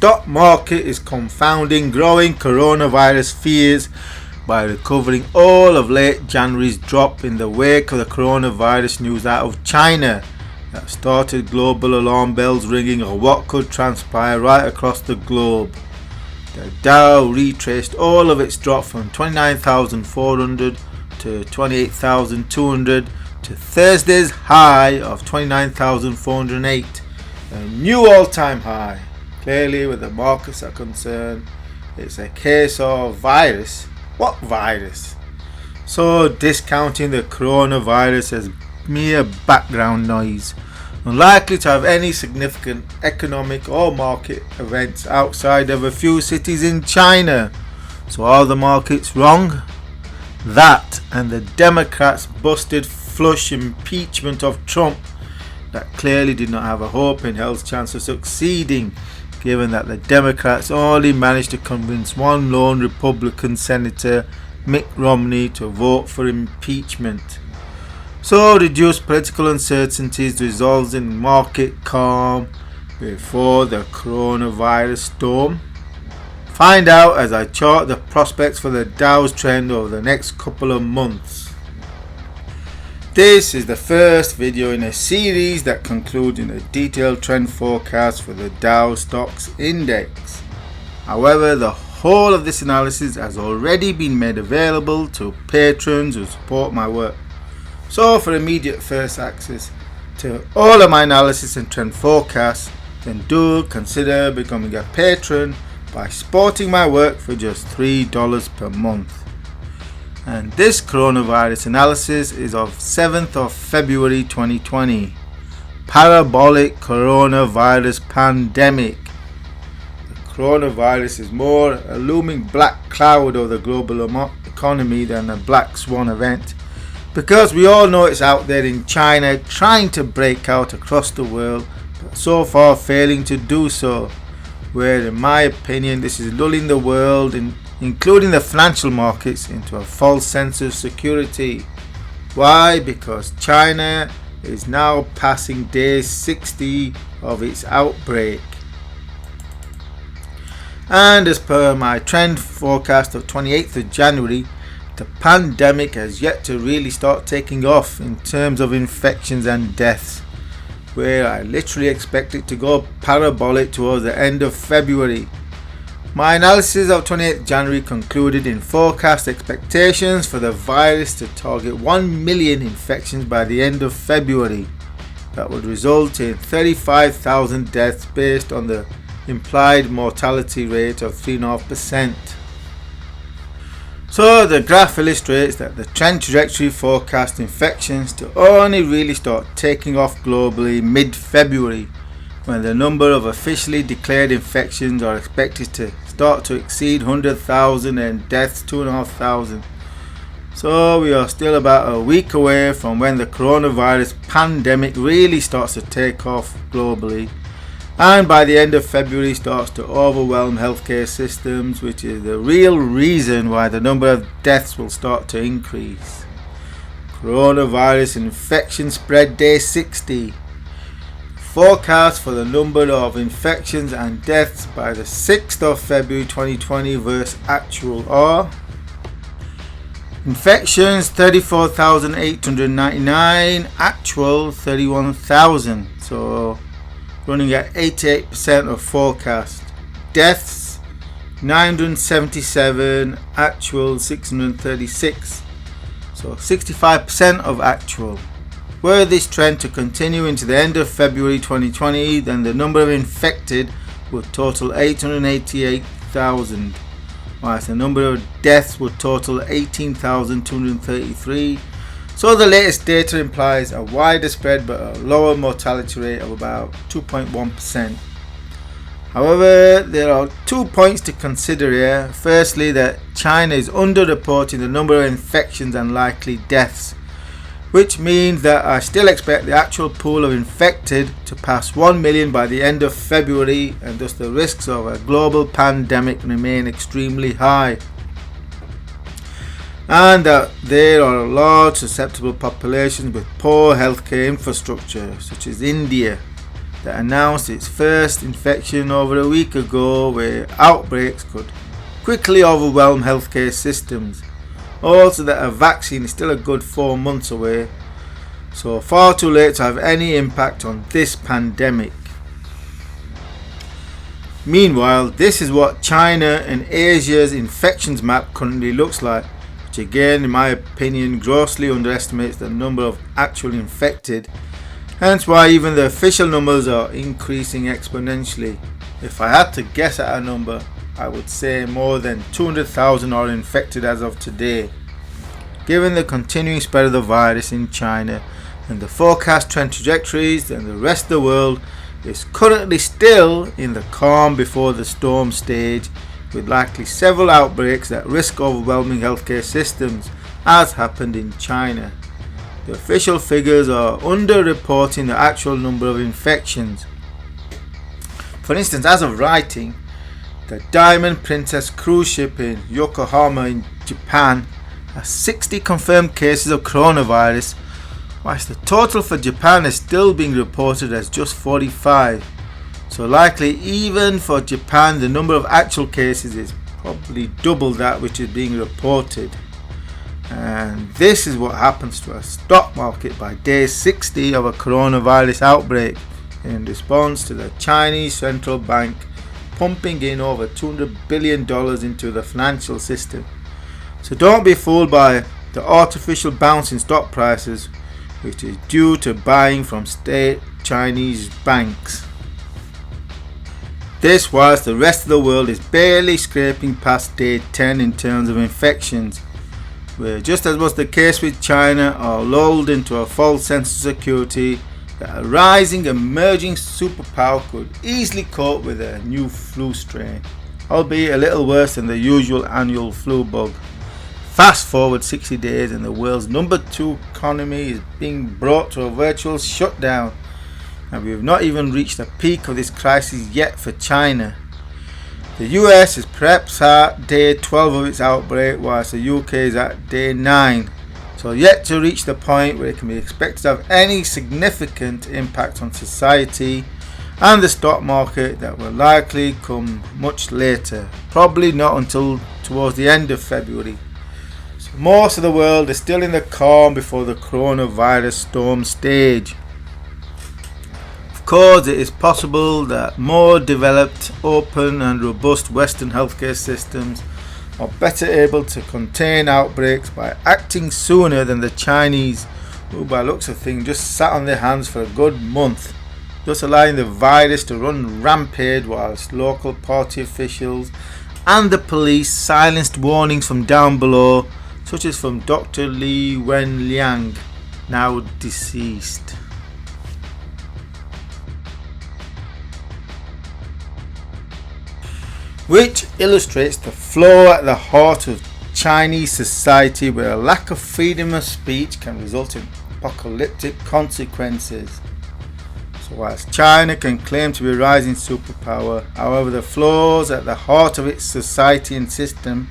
stock market is confounding growing coronavirus fears by recovering all of late January's drop in the wake of the coronavirus news out of China that started global alarm bells ringing of what could transpire right across the globe. The Dow retraced all of its drop from 29,400 to 28,200 to Thursday's high of 29,408, a new all-time high. Clearly, where the markets are concerned, it's a case of virus. What virus? So discounting the coronavirus as mere background noise, unlikely to have any significant economic or market events outside of a few cities in China. So are the markets wrong? That and the Democrats' busted flush impeachment of Trump that clearly did not have a hope in hell's chance of succeeding, given that the Democrats only managed to convince one lone Republican Senator, Mitt Romney, to vote for impeachment. So reduced political uncertainties results in market calm before the coronavirus storm. Find out as I chart the prospects for the Dow's trend over the next couple of months. This is the first video in a series that concludes in a detailed trend forecast for the Dow Stocks Index. However, the whole of this analysis has already been made available to patrons who support my work. So for immediate first access to all of my analysis and trend forecasts, then do consider becoming a patron by supporting my work for just $3 per month. And this coronavirus analysis is of 7th of February 2020. Parabolic coronavirus pandemic. The coronavirus is more a looming black cloud over the global economy than a black swan event, because we all know it's out there in China trying to break out across the world, but so far failing to do so, where in my opinion this is lulling the world, including the financial markets, into a false sense of security. Why? Because China is now passing day 60 of its outbreak. And as per my trend forecast of 28th of January, the pandemic has yet to really start taking off in terms of infections and deaths, where I literally expect it to go parabolic towards the end of February. My analysis of 28th January concluded in forecast expectations for the virus to target 1 million infections by the end of February. That would result in 35,000 deaths based on the implied mortality rate of 3.5%. So the graph illustrates that the trend trajectory forecast infections to only really start taking off globally mid-February, when the number of officially declared infections are expected to start to exceed 100,000 and deaths 2,500. So we are still about a week away from when the coronavirus pandemic really starts to take off globally, and by the end of February starts to overwhelm healthcare systems, which is the real reason why the number of deaths will start to increase. Coronavirus infection spread day 60. Forecast for the number of infections and deaths by the 6th of February 2020 versus actual are: infections 34,899, actual 31,000. So running at 88% of forecast. Deaths 977, actual 636, so 65% of actual. Were this trend to continue into the end of February 2020, then the number of infected would total 888,000, whilst the number of deaths would total 18,233. So the latest data implies a wider spread but a lower mortality rate of about 2.1%. However, there are 2 points to consider here. Firstly, that China is underreporting the number of infections and likely deaths, which means that I still expect the actual pool of infected to pass 1 million by the end of February, and thus the risks of a global pandemic remain extremely high. And that there are large susceptible populations with poor healthcare infrastructure, such as India, that announced its first infection over a week ago, where outbreaks could quickly overwhelm healthcare systems. Also that a vaccine is still a good 4 months away, so far too late to have any impact on this pandemic. Meanwhile, this is what China and Asia's infections map currently looks like, which again, in my opinion, grossly underestimates the number of actual infected, hence why even the official numbers are increasing exponentially. If I had to guess at a number, I would say more than 200,000 are infected as of today. Given the continuing spread of the virus in China and the forecast trend trajectories, then the rest of the world is currently still in the calm before the storm stage, with likely several outbreaks that risk overwhelming healthcare systems, as happened in China. The official figures are underreporting the actual number of infections. For instance, as of writing, the Diamond Princess cruise ship in Yokohama in Japan has 60 confirmed cases of coronavirus, whilst the total for Japan is still being reported as just 45. So likely even for Japan the number of actual cases is probably double that which is being reported. And this is what happens to a stock market by day 60 of a coronavirus outbreak, in response to the Chinese central bank pumping in over $200 billion into the financial system. So don't be fooled by the artificial bounce in stock prices, which is due to buying from state Chinese banks. This whilst the rest of the world is barely scraping past day 10 in terms of infections, where, just as was the case with China, are lulled into a false sense of security that a rising emerging superpower could easily cope with a new flu strain, albeit a little worse than the usual annual flu bug. Fast forward 60 days and the world's number 2 economy is being brought to a virtual shutdown, and we have not even reached the peak of this crisis yet for China. The US is perhaps at day 12 of its outbreak, whilst the UK is at day 9, so yet to reach the point where it can be expected to have any significant impact on society and the stock market. That will likely come much later, probably not until towards the end of February. Most of the world is still in the calm before the coronavirus storm stage. Of course, it is possible that more developed, open and robust Western healthcare systems are better able to contain outbreaks by acting sooner than the Chinese, who by looks of things just sat on their hands for a good month, just allowing the virus to run rampage, whilst local party officials and the police silenced warnings from down below, such as from Dr. Li Wenliang, now deceased. Which illustrates the flaw at the heart of Chinese society, where a lack of freedom of speech can result in apocalyptic consequences. So whilst China can claim to be a rising superpower, however the flaws at the heart of its society and system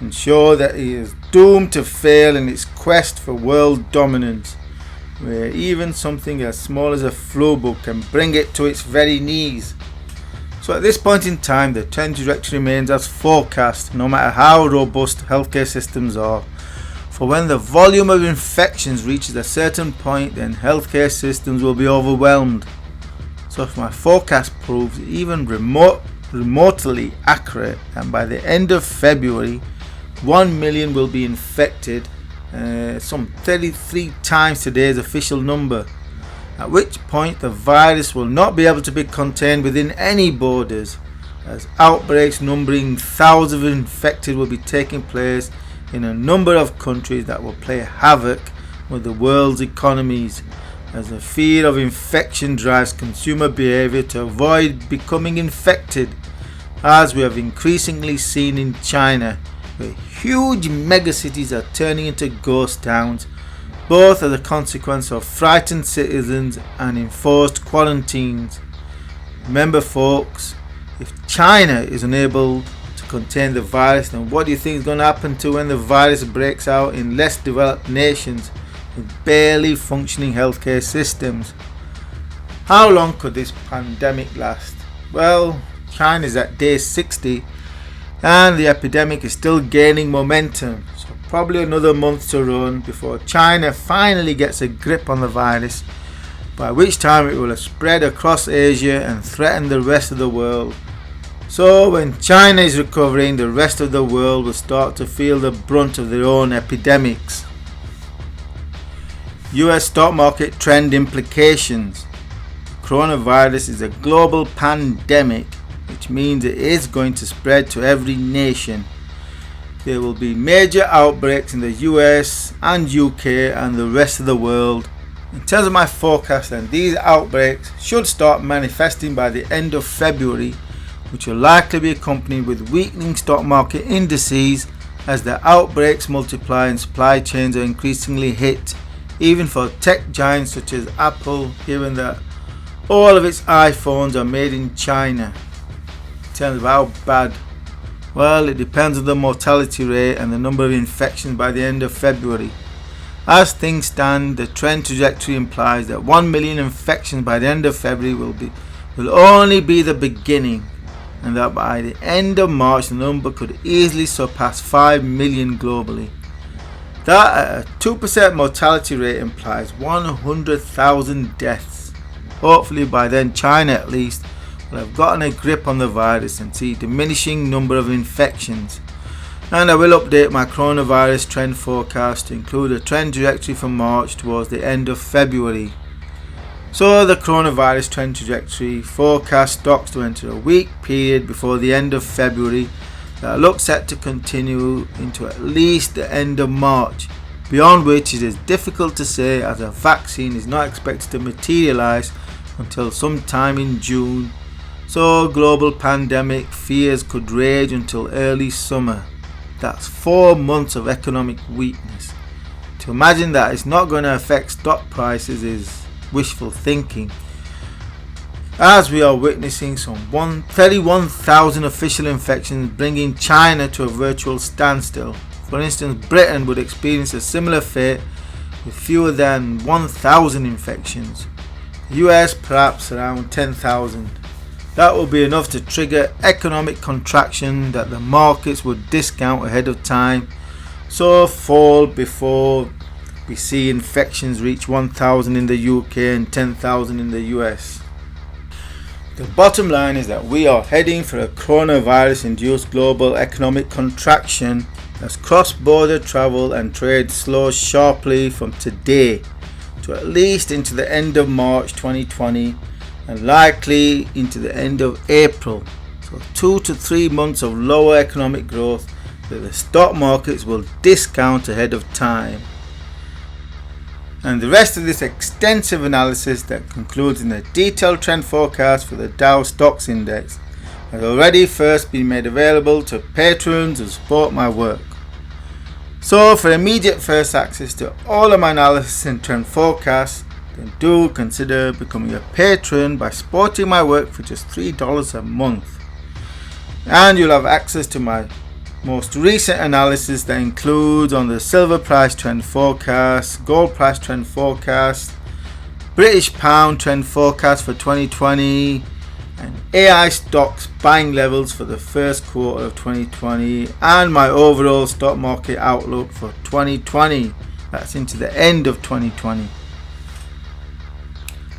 ensure that it is doomed to fail in its quest for world dominance, where even something as small as a flu bug can bring it to its very knees. So at this point in time, the trend trajectory remains as forecast, no matter how robust healthcare systems are. For when the volume of infections reaches a certain point, then healthcare systems will be overwhelmed. So if my forecast proves even remotely accurate, and by the end of February 1 million will be infected, some 33 times today's official number, at which point the virus will not be able to be contained within any borders, as outbreaks numbering thousands of infected will be taking place in a number of countries that will play havoc with the world's economies, as the fear of infection drives consumer behavior to avoid becoming infected, as we have increasingly seen in China, where huge megacities are turning into ghost towns, both as a consequence of frightened citizens and enforced quarantines. Remember folks, if China is unable to contain the virus, then what do you think is going to happen to when the virus breaks out in less developed nations with barely functioning healthcare systems? How long could this pandemic last? Well, China is at day 60 and the epidemic is still gaining momentum, so probably another month to run before China finally gets a grip on the virus, by which time it will have spread across Asia and threaten the rest of the world. So when China is recovering, the rest of the world will start to feel the brunt of their own epidemics. US stock market trend implications. Coronavirus is a global pandemic, which means it is going to spread to every nation. There will be major outbreaks in the US and UK and the rest of the world. In terms of my forecast, then, these outbreaks should start manifesting by the end of February, which will likely be accompanied with weakening stock market indices as the outbreaks multiply and supply chains are increasingly hit, even for tech giants such as Apple, given that all of its iPhones are made in China. In terms of how bad, well, it depends on the mortality rate and the number of infections by the end of February. As things stand, the trend trajectory implies that 1 million infections by the end of February will only be the beginning, and that by the end of March the number could easily surpass 5 million globally. That at a 2% mortality rate implies 100,000 deaths. Hopefully by then China at least will have gotten a grip on the virus and see diminishing number of infections. And I will update my coronavirus trend forecast to include a trend trajectory from March towards the end of February. So the coronavirus trend trajectory forecast stocks to enter a weak period before the end of February that looks set to continue into at least the end of March, beyond which it is difficult to say as a vaccine is not expected to materialize until sometime in June. So global pandemic fears could rage until early summer. That's 4 months of economic weakness. To imagine that it's not going to affect stock prices is wishful thinking, as we are witnessing some 31,000 official infections, bringing China to a virtual standstill. For instance, Britain would experience a similar fate with fewer than 1,000 infections. The US perhaps around 10,000. That will be enough to trigger economic contraction that the markets would discount ahead of time, so fall before we see infections reach 1,000 in the UK and 10,000 in the US. The bottom line is that we are heading for a coronavirus induced global economic contraction as cross-border travel and trade slows sharply from today to at least into the end of March 2020 and likely into the end of April. So 2 to 3 months of lower economic growth that the stock markets will discount ahead of time. And the rest of this extensive analysis that concludes in a detailed trend forecast for the Dow Stocks Index has already first been made available to patrons who support my work. So for immediate first access to all of my analysis and trend forecasts, then do consider becoming a patron by supporting my work for just $3 a month. And you'll have access to my most recent analysis that includes on the silver price trend forecast, gold price trend forecast, British pound trend forecast for 2020, and AI stocks buying levels for the first quarter of 2020, and my overall stock market outlook for 2020, that's into the end of 2020.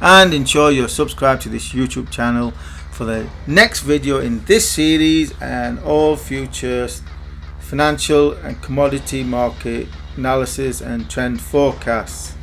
And ensure you're subscribed to this YouTube channel for the next video in this series and all future financial and commodity market analysis and trend forecasts.